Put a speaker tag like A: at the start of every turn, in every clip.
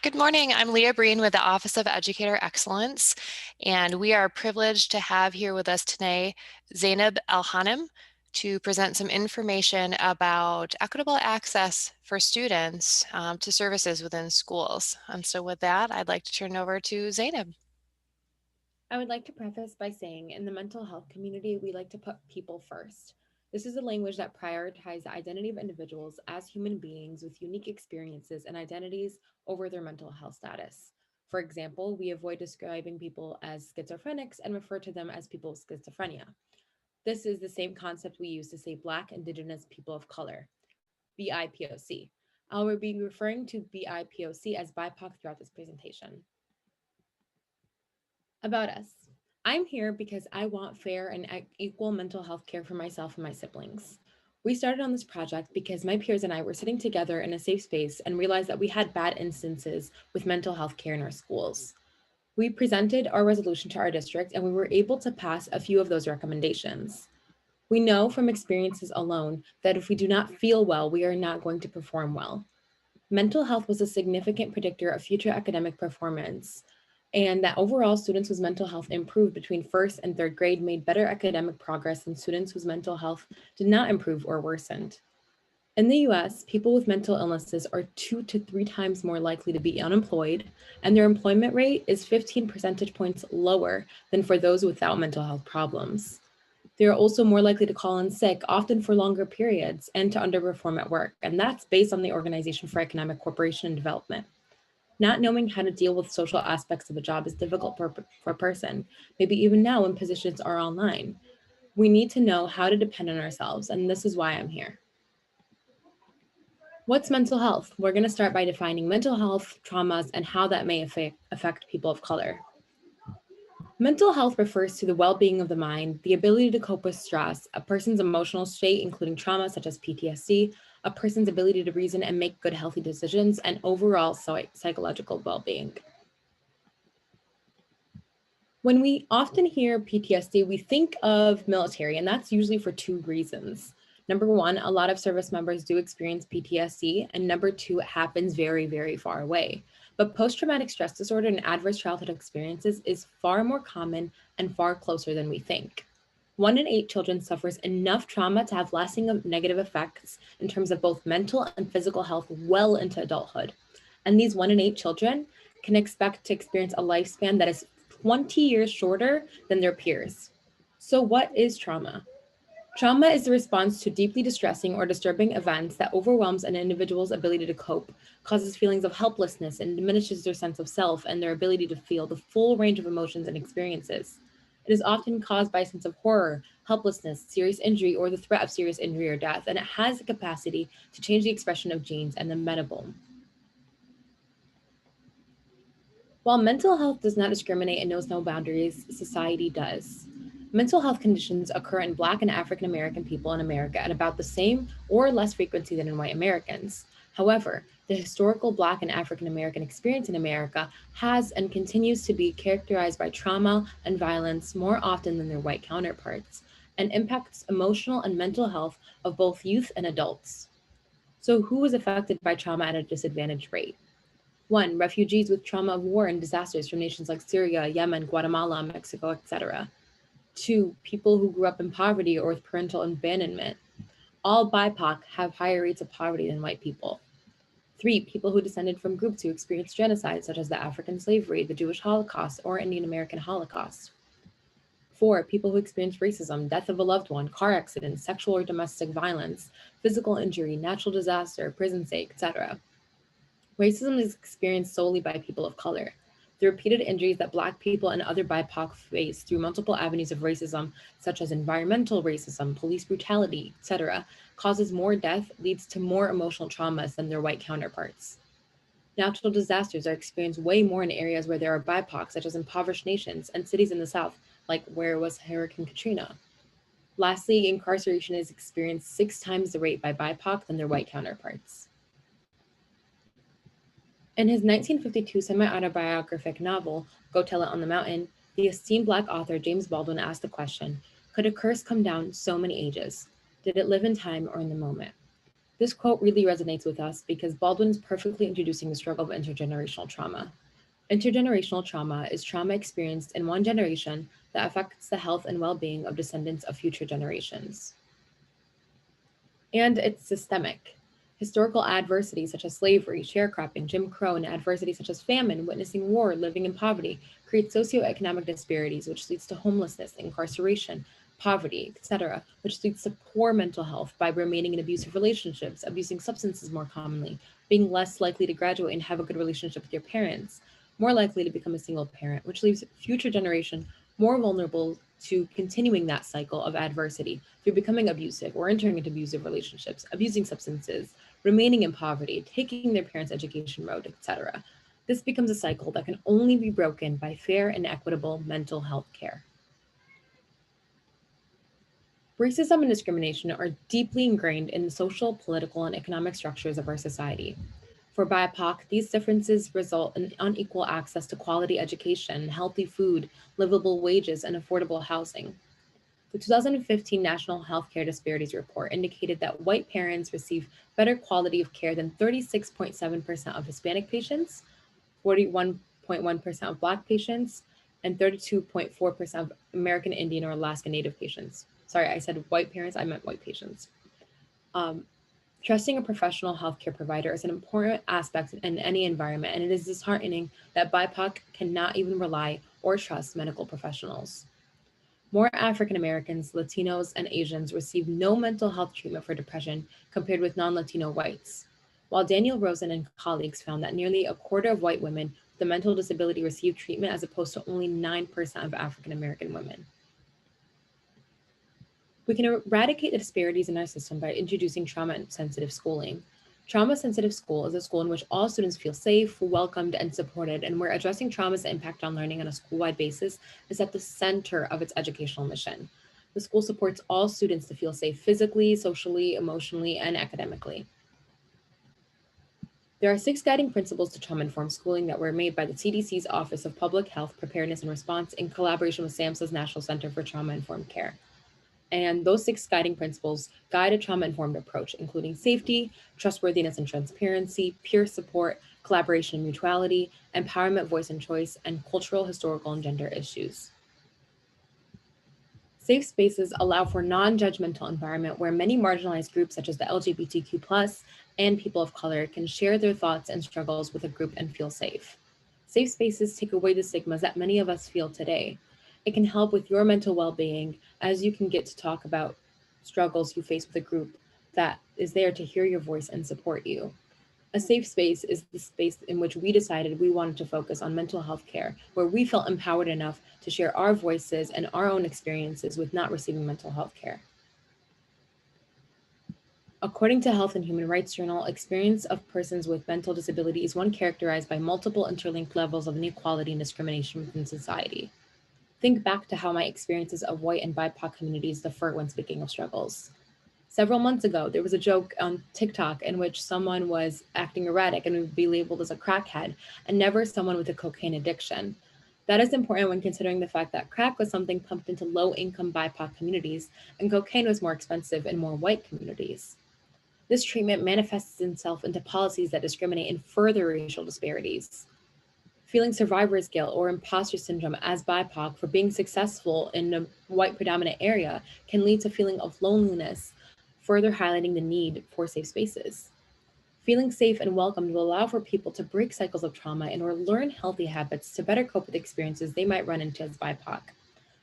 A: Good morning. I'm Leah Breen with the Office of Educator Excellence, and we are privileged to have here with us today Zainab Elhanim to present some information about equitable access for students to services within schools. And so with that, I'd like to turn it over to Zainab.
B: I would like to preface by saying in the mental health community, we like to put people first. This is a language that prioritizes the identity of individuals as human beings with unique experiences and identities over their mental health status. For example, we avoid describing people as schizophrenics and refer to them as people with schizophrenia. This is the same concept we use to say Black, Indigenous, people of color, BIPOC. I will be referring to BIPOC as BIPOC throughout this presentation. About us. I'm here because I want fair and equal mental health care for myself and my siblings. We started on this project because my peers and I were sitting together in a safe space and realized that we had bad instances with mental health care in our schools. We presented our resolution to our district and we were able to pass a few of those recommendations. We know from experiences alone that if we do not feel well, we are not going to perform well. Mental health was a significant predictor of future academic performance, and that overall students whose mental health improved between first and third grade made better academic progress than students whose mental health did not improve or worsened. In the US, people with mental illnesses are 2 to 3 times more likely to be unemployed, and their employment rate is 15 percentage points lower than for those without mental health problems. They are also more likely to call in sick, often for longer periods, and to underperform at work, and that's based on the Organization for Economic Cooperation and Development. Not knowing how to deal with social aspects of a job is difficult for a person, maybe even now when positions are online. We need to know how to depend on ourselves, and this is why I'm here. What's mental health? We're going to start by defining mental health, traumas, and how that may affect people of color. Mental health refers to the well being of the mind, the ability to cope with stress, a person's emotional state, including trauma such as PTSD, a person's ability to reason and make good, healthy decisions, and overall psychological well being. When we often hear PTSD, we think of military, and that's usually for two reasons. Number one, a lot of service members do experience PTSD, and number two, it happens very, very far away. But post-traumatic stress disorder and adverse childhood experiences is far more common and far closer than we think. 1 in 8 children suffers enough trauma to have lasting negative effects in terms of both mental and physical health well into adulthood. And these 1 in 8 children can expect to experience a lifespan that is 20 years shorter than their peers. So, what is trauma? Trauma is the response to deeply distressing or disturbing events that overwhelms an individual's ability to cope, causes feelings of helplessness, and diminishes their sense of self and their ability to feel the full range of emotions and experiences. It is often caused by a sense of horror, helplessness, serious injury, or the threat of serious injury or death, and it has the capacity to change the expression of genes and the metabome. While mental health does not discriminate and knows no boundaries, society does. Mental health conditions occur in Black and African American people in America at about the same or less frequency than in white Americans. However, the historical Black and African American experience in America has and continues to be characterized by trauma and violence more often than their white counterparts, and impacts emotional and mental health of both youth and adults. So, who is affected by trauma at a disadvantaged rate? One, refugees with trauma of war and disasters from nations like Syria, Yemen, Guatemala, Mexico, etc. Two, people who grew up in poverty or with parental abandonment. All BIPOC have higher rates of poverty than white people. Three, people who descended from groups who experienced genocide, such as the African slavery, the Jewish Holocaust, or Indian American Holocaust. Four, people who experienced racism, death of a loved one, car accidents, sexual or domestic violence, physical injury, natural disaster, prison stay, etc. Racism is experienced solely by people of color. The repeated injuries that Black people and other BIPOC face through multiple avenues of racism, such as environmental racism, police brutality, etc., causes more death, leads to more emotional traumas than their white counterparts. Natural disasters are experienced way more in areas where there are BIPOC, such as impoverished nations and cities in the South, like where was Hurricane Katrina. Lastly, incarceration is experienced 6 times the rate by BIPOC than their white counterparts. In his 1952 semi-autobiographic novel, Go Tell It on the Mountain, the esteemed Black author James Baldwin asked the question, could a curse come down so many ages? Did it live in time or in the moment? This quote really resonates with us because Baldwin is perfectly introducing the struggle of intergenerational trauma. Intergenerational trauma is trauma experienced in one generation that affects the health and well being of descendants of future generations. And it's systemic. Historical adversity such as slavery, sharecropping, Jim Crow, and adversity such as famine, witnessing war, living in poverty, create socioeconomic disparities, which leads to homelessness, incarceration, poverty, etc., which leads to poor mental health by remaining in abusive relationships, abusing substances more commonly, being less likely to graduate and have a good relationship with your parents, more likely to become a single parent, which leaves future generation more vulnerable to continuing that cycle of adversity through becoming abusive or entering into abusive relationships, abusing substances, remaining in poverty, taking their parents' education road, etc. This becomes a cycle that can only be broken by fair and equitable mental health care. Racism and discrimination are deeply ingrained in the social, political, and economic structures of our society. For BIPOC, these differences result in unequal access to quality education, healthy food, livable wages, and affordable housing. The 2015 National Healthcare Disparities Report indicated that white parents receive better quality of care than 36.7% of Hispanic patients, 41.1% of Black patients, and 32.4% of American Indian or Alaska Native patients. Sorry, I said white parents, I meant white patients. Um, Trusting a professional healthcare provider is an important aspect in any environment, and it is disheartening that BIPOC cannot even rely or trust medical professionals. More African Americans, Latinos, and Asians receive no mental health treatment for depression compared with non Latino whites. While Daniel Rosen and colleagues found that nearly a quarter of white women with a mental disability receive treatment as opposed to only 9% of African American women. We can eradicate the disparities in our system by introducing trauma sensitive schooling. Trauma sensitive school is a school in which all students feel safe, welcomed, and supported, and where addressing trauma's impact on learning on a school wide basis is at the center of its educational mission. The school supports all students to feel safe physically, socially, emotionally, and academically. There are 6 guiding principles to trauma informed schooling that were made by the CDC's Office of Public Health Preparedness and Response in collaboration with SAMHSA's National Center for Trauma Informed Care. And those 6 guiding principles guide a trauma informed approach, including safety, trustworthiness and transparency, peer support, collaboration and mutuality, empowerment, voice and choice, and cultural, historical, and gender issues. Safe spaces allow for non-judgmental environment where many marginalized groups such as the LGBTQ+ and people of color can share their thoughts and struggles with a group and feel safe. Safe spaces take away the stigmas that many of us feel today. It can help with your mental well-being as you can get to talk about struggles you face with a group that is there to hear your voice and support you. A safe space is the space in which we decided we wanted to focus on mental health care, where we felt empowered enough to share our voices and our own experiences with not receiving mental health care. According to Health and Human Rights Journal, experience of persons with mental disability is one characterized by multiple interlinked levels of inequality and discrimination within society. Think back to how my experiences of white and BIPOC communities differ when speaking of struggles. Several months ago, there was a joke on TikTok in which someone was acting erratic and would be labeled as a crackhead, and never someone with a cocaine addiction. That is important when considering the fact that crack was something pumped into low-income BIPOC communities, and cocaine was more expensive in more white communities. This treatment manifests itself into policies that discriminate and further racial disparities. Feeling survivor's guilt or imposter syndrome as BIPOC for being successful in a white predominant area can lead to feeling of loneliness, further highlighting the need for safe spaces. Feeling safe and welcomed will allow for people to break cycles of trauma and or learn healthy habits to better cope with experiences they might run into as BIPOC.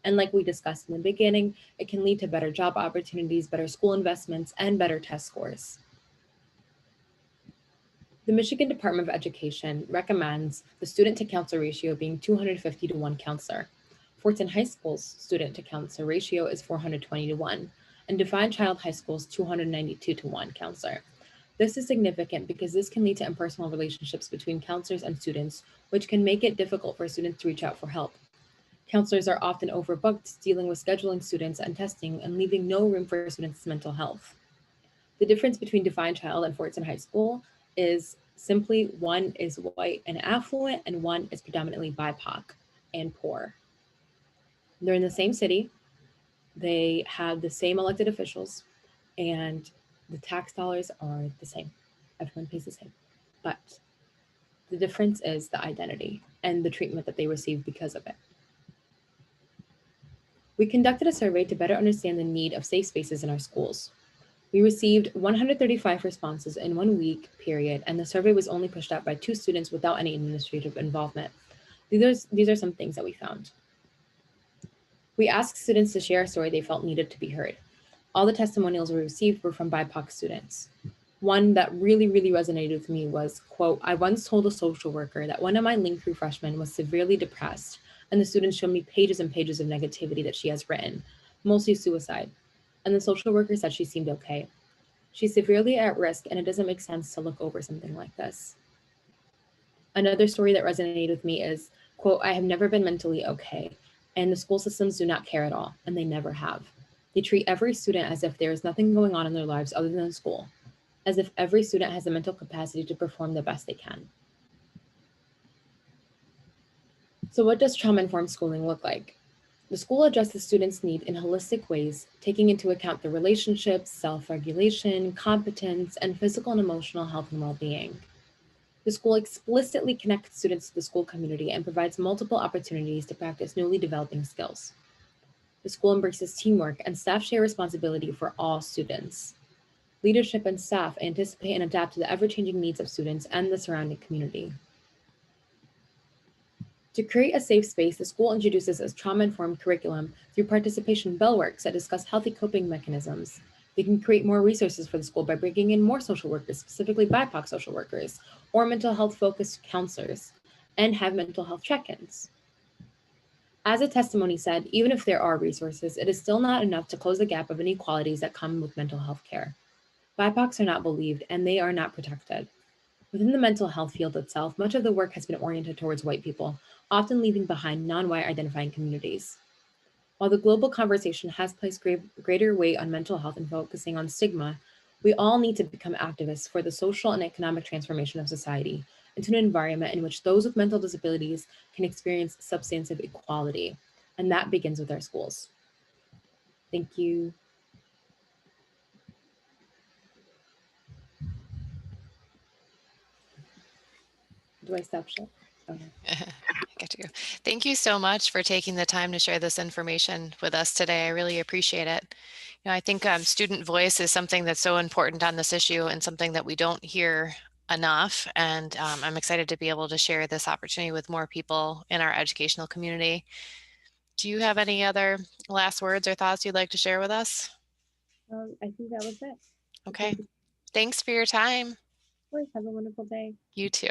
B: And like we discussed in the beginning, it can lead to better job opportunities, better school investments, and better test scores. The Michigan Department of Education recommends the student to counselor ratio being 250 to 1 counselor. Fortson High School's student to counselor ratio is 420 to 1, and Divine Child High School's 292 to 1 counselor. This is significant because this can lead to impersonal relationships between counselors and students, which can make it difficult for students to reach out for help. Counselors are often overbooked, dealing with scheduling students and testing and leaving no room for students' mental health. The difference between Divine Child and Fortson High School is simply one is white and affluent and one is predominantly BIPOC and poor. They're in the same city, they have the same elected officials, and The tax dollars are the same. Everyone pays the same. But the difference is the identity and the treatment that they receive because of it. We conducted a survey to better understand the need of safe spaces in our schools. We received 135 responses in 1 week period, and the survey was only pushed out by 2 students without any administrative involvement. These are some things that we found. We asked students to share a story they felt needed to be heard. All the testimonials we received were from BIPOC students. One that really resonated with me was, quote, "I once told a social worker that one of my Link 3 freshmen was severely depressed, and the students showed me pages and pages of negativity that she has written, mostly suicide. And the social worker said she seemed okay. She's severely at risk, and it doesn't make sense to look over something like this." Another story that resonated with me is, quote, "I have never been mentally okay, and the school systems do not care at all, and they never have. They treat every student as if there is nothing going on in their lives other than school, as if every student has the mental capacity to perform the best they can." So what does trauma-informed schooling look like? The school addresses students' needs in holistic ways, taking into account their relationships, self-regulation, competence, and physical and emotional health and well-being. The school explicitly connects students to the school community and provides multiple opportunities to practice newly developing skills. The school embraces teamwork, and staff share responsibility for all students. Leadership and staff anticipate and adapt to the ever-changing needs of students and the surrounding community. To create a safe space, the school introduces a trauma-informed curriculum through participation bell works that discuss healthy coping mechanisms. They can create more resources for the school by bringing in more social workers, specifically BIPOC social workers, or mental health-focused counselors, and have mental health check-ins. As a testimony said, even if there are resources, it is still not enough to close the gap of inequalities that come with mental health care. BIPOCs are not believed, and they are not protected. Within the mental health field itself, much of the work has been oriented towards white people, often leaving behind non-white identifying communities. While the global conversation has placed greater weight on mental health and focusing on stigma, we all need to become activists for the social and economic transformation of society into an environment in which those with mental disabilities can experience substantive equality. And that begins with our schools. Thank you. Do I stop share? Okay.
A: Get you. Thank you so much for taking the time to share this information with us today. I really appreciate it. I think student voice is something that's so important on this issue and something that we don't hear enough. And I'm excited to be able to share this opportunity with more people in our educational community. Do you have any other last words or thoughts you'd like to share with us?
B: I think that was it.
A: Okay.
B: Thank you.
A: Thanks for your time.
B: Of course. Have a wonderful day.
A: You too.